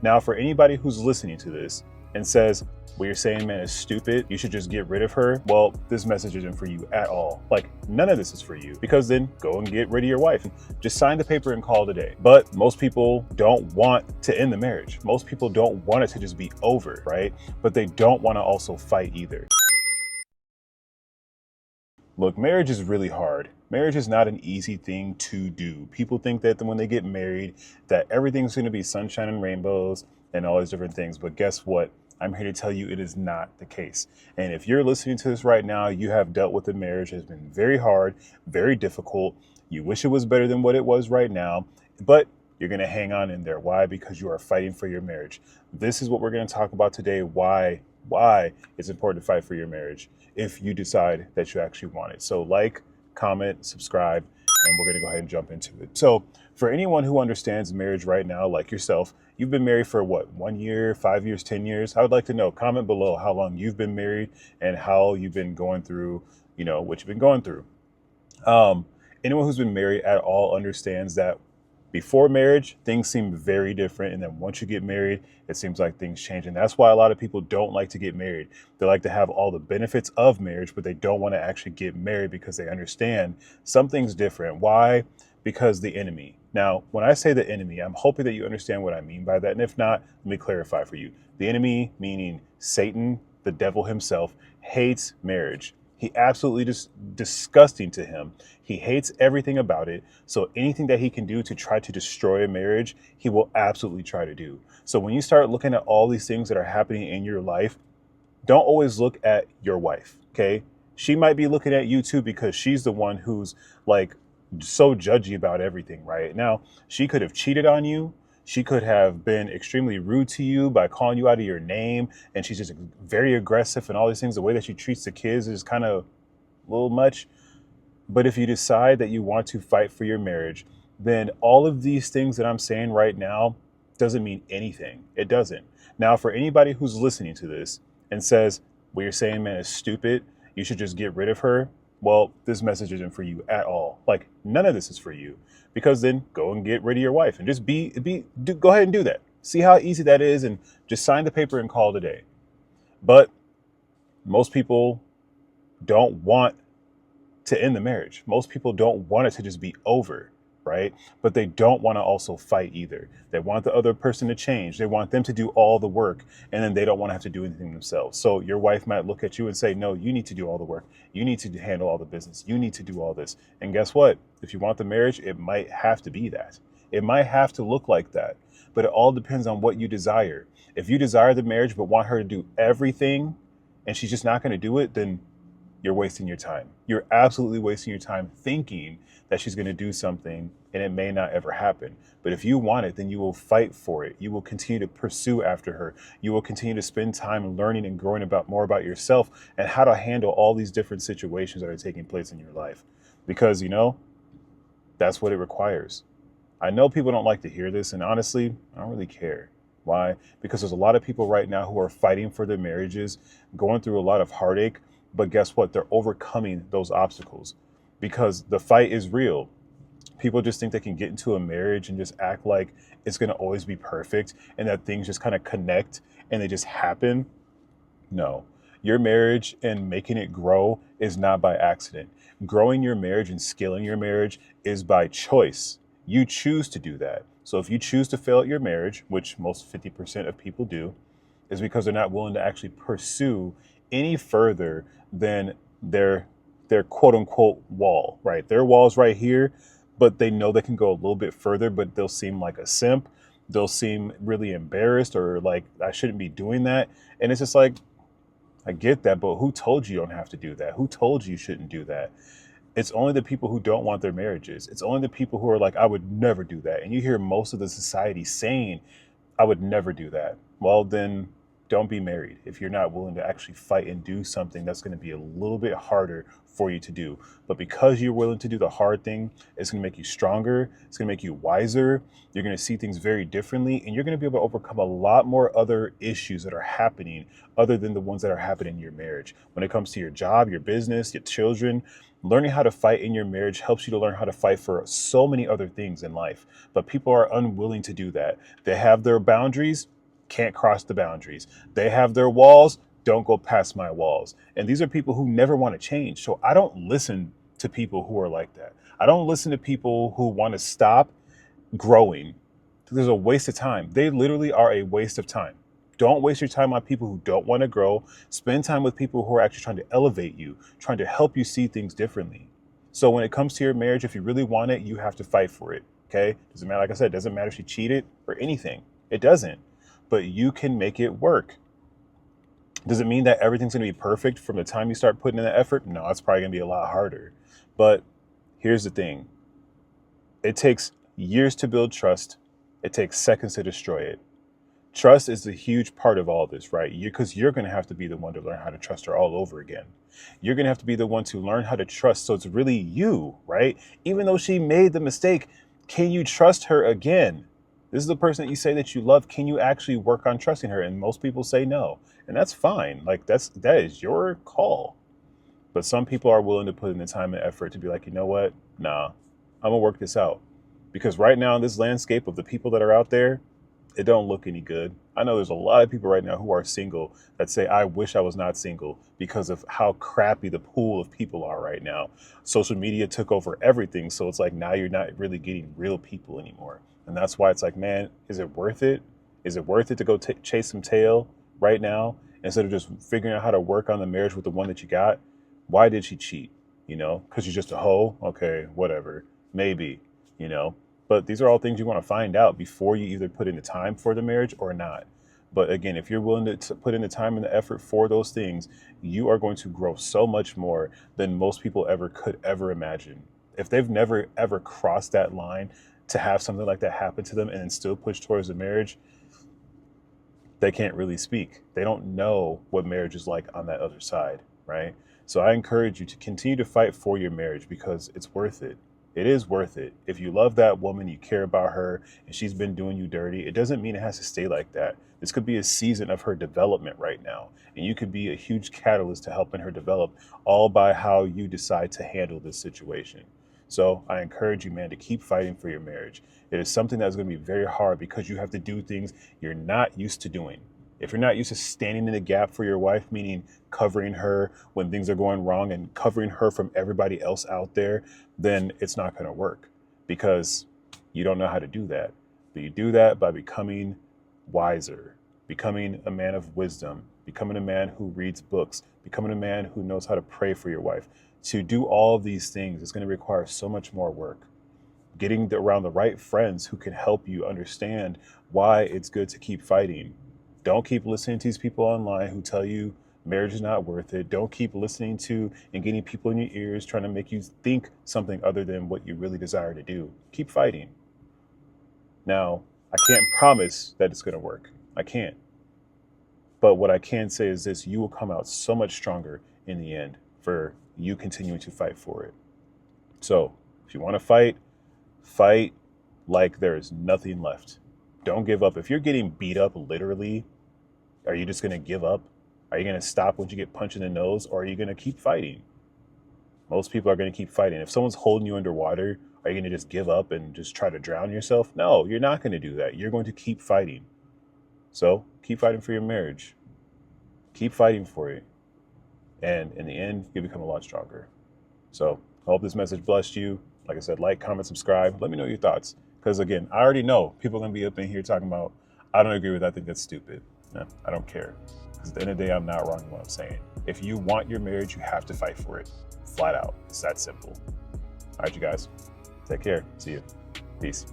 Now, for anybody who's listening to this and says, what you're saying, man, is stupid, you should just get rid of her, well, this message isn't for you at all. Like, none of this is for you, because then go and get rid of your wife. Just sign the paper and call it a day. But most people don't want to end the marriage. Most people don't want it to just be over, right? But they don't want to also fight either. Look, marriage is really hard. Marriage is not an easy thing to do. People think that when they get married, that everything's going to be sunshine and rainbows and all these different things. But guess what? I'm here to tell you it is not the case. And if you're listening to this right now, you have dealt with a marriage that has been very hard, very difficult. You wish it was better than what it was right now, but you're going to hang on in there. Why? Because you are fighting for your marriage. This is what we're going to talk about today. Why it's important to fight for your marriage if you decide that you actually want it. So like, comment, subscribe, and we're going to go ahead and jump into it. So for anyone who understands marriage right now, like yourself, you've been married for what, 1 year, 5 years, 10 years? I would like to know, comment below how long you've been married and how you've been going through, what you've been going through. Anyone who's been married at all understands that before marriage, things seem very different. And then once you get married, it seems like things change. And that's why a lot of people don't like to get married. They like to have all the benefits of marriage, but they don't want to actually get married because they understand something's different. Why? Because the enemy. Now, when I say the enemy, I'm hoping that you understand what I mean by that. And if not, let me clarify for you. The enemy, meaning Satan, the devil himself, hates marriage. He absolutely just disgusting to him. He hates everything about it. So anything that he can do to try to destroy a marriage, he will absolutely try to do. So when you start looking at all these things that are happening in your life, don't always look at your wife, okay? She might be looking at you too, because she's the one who's like so judgy about everything, right? Now, she could have cheated on you. She could have been extremely rude to you by calling you out of your name. And she's just very aggressive and all these things. The way that she treats the kids is kind of a little much. But if you decide that you want to fight for your marriage, then all of these things that I'm saying right now doesn't mean anything. It doesn't. Now, for anybody who's listening to this and says, what you're saying, man, is stupid, you should just get rid of her, well, this message isn't for you at all. Like, none of this is for you. Because then go and get rid of your wife and just go ahead and do that. See how easy that is, and just sign the paper and call it a day. But most people don't want to end the marriage. Most people don't want it to just be over, right? But they don't want to also fight either. They want the other person to change. They want them to do all the work, and then they don't want to have to do anything themselves. So your wife might look at you and say, no, you need to do all the work. You need to handle all the business. You need to do all this. And guess what? If you want the marriage, it might have to be that. It might have to look like that. But it all depends on what you desire. If you desire the marriage but want her to do everything and she's just not going to do it, then you're wasting your time. You're absolutely wasting your time thinking that she's going to do something, and it may not ever happen. But if you want it, then you will fight for it. You will continue to pursue after her. You will continue to spend time learning and growing more about yourself and how to handle all these different situations that are taking place in your life. Because, that's what it requires. I know people don't like to hear this, and honestly, I don't really care. Why? Because there's a lot of people right now who are fighting for their marriages, going through a lot of heartache. But guess what? They're overcoming those obstacles because the fight is real. People just think they can get into a marriage and just act like it's going to always be perfect and that things just kind of connect and they just happen. No, your marriage and making it grow is not by accident. Growing your marriage and scaling your marriage is by choice. You choose to do that. So if you choose to fail at your marriage, which most 50% of people do, is because they're not willing to actually pursue any further than their quote unquote wall, right? Their wall's right here, but they know they can go a little bit further, but they'll seem like a simp. They'll seem really embarrassed or like, I shouldn't be doing that. And it's just like, I get that, but who told you don't have to do that? Who told you shouldn't do that? It's only the people who don't want their marriages. It's only the people who are like, I would never do that. And you hear most of the society saying, I would never do that. Well, then don't be married if you're not willing to actually fight and do something that's going to be a little bit harder for you to do. But because you're willing to do the hard thing, it's going to make you stronger. It's going to make you wiser. You're going to see things very differently, and you're going to be able to overcome a lot more other issues that are happening other than the ones that are happening in your marriage. When it comes to your job, your business, your children, learning how to fight in your marriage helps you to learn how to fight for so many other things in life. But people are unwilling to do that. They have their boundaries, can't cross the boundaries. They have their walls, don't go past my walls. And these are people who never want to change. So I don't listen to people who are like that. I don't listen to people who want to stop growing. There's a waste of time. They literally are a waste of time. Don't waste your time on people who don't want to grow. Spend time with people who are actually trying to elevate you, trying to help you see things differently. So when it comes to your marriage, if you really want it, you have to fight for it. Okay? Doesn't matter, like I said, it doesn't matter if she cheated or anything. It doesn't. But you can make it work. Does it mean that everything's going to be perfect from the time you start putting in the effort? No, it's probably going to be a lot harder. But here's the thing. It takes years to build trust. It takes seconds to destroy it. Trust is a huge part of all this, right? Because you're going to have to be the one to learn how to trust her all over again. You're going to have to be the one to learn how to trust. So it's really you, right? Even though she made the mistake, can you trust her again? This is the person that you say that you love. Can you actually work on trusting her? And most people say no. And that's fine. Like that is your call. But some people are willing to put in the time and effort to be like, you know what? Nah, I'm gonna work this out. Because right now in this landscape of the people that are out there, it don't look any good. I know there's a lot of people right now who are single that say, I wish I was not single because of how crappy the pool of people are right now. Social media took over everything. So it's like now you're not really getting real people anymore. And that's why it's like, man, is it worth it? Is it worth it to go chase some tail right now instead of just figuring out how to work on the marriage with the one that you got? Why did she cheat? You know, because she's just a hoe? Okay, whatever. Maybe, you know. But these are all things you want to find out before you either put in the time for the marriage or not. But again, if you're willing to put in the time and the effort for those things, you are going to grow so much more than most people could ever imagine. If they've never, ever crossed that line to have something like that happen to them and then still push towards a marriage, they can't really speak. They don't know what marriage is like on that other side, right? So I encourage you to continue to fight for your marriage because it's worth it. It is worth it. If you love that woman, you care about her, and she's been doing you dirty, it doesn't mean it has to stay like that. This could be a season of her development right now, and you could be a huge catalyst to helping her develop, all by how you decide to handle this situation. So I encourage you, man, to keep fighting for your marriage. It is something that's going to be very hard because you have to do things you're not used to doing. If you're not used to standing in the gap for your wife, meaning covering her when things are going wrong and covering her from everybody else out there, then it's not going to work because you don't know how to do that. But you do that by becoming wiser, becoming a man of wisdom, becoming a man who reads books, becoming a man who knows how to pray for your wife. To do all of these things is going to require so much more work. Getting around the right friends who can help you understand why it's good to keep fighting. Don't keep listening to these people online who tell you marriage is not worth it. Don't keep listening to and getting people in your ears trying to make you think something other than what you really desire to do. Keep fighting. Now, I can't promise that it's going to work. I can't. But what I can say is this, you will come out so much stronger in the end for you continuing to fight for it. So if you want to fight like there is nothing left. Don't give up. If you're getting beat up literally, are you just going to give up? Are you going to stop when you get punched in the nose, or are you going to keep fighting? Most people are going to keep fighting. If someone's holding you underwater, are you going to just give up and just try to drown yourself? No, you're not going to do that. You're going to keep fighting. So keep fighting for your marriage. Keep fighting for it. And in the end, you'll become a lot stronger. So I hope this message blessed you. Like I said, like, comment, subscribe. Let me know your thoughts. Because again, I already know people are going to be up in here talking about, I don't agree with that. I think that's stupid. No, I don't care. Because at the end of the day, I'm not wrong in what I'm saying. If you want your marriage, you have to fight for it. Flat out. It's that simple. All right, you guys. Take care. See you. Peace.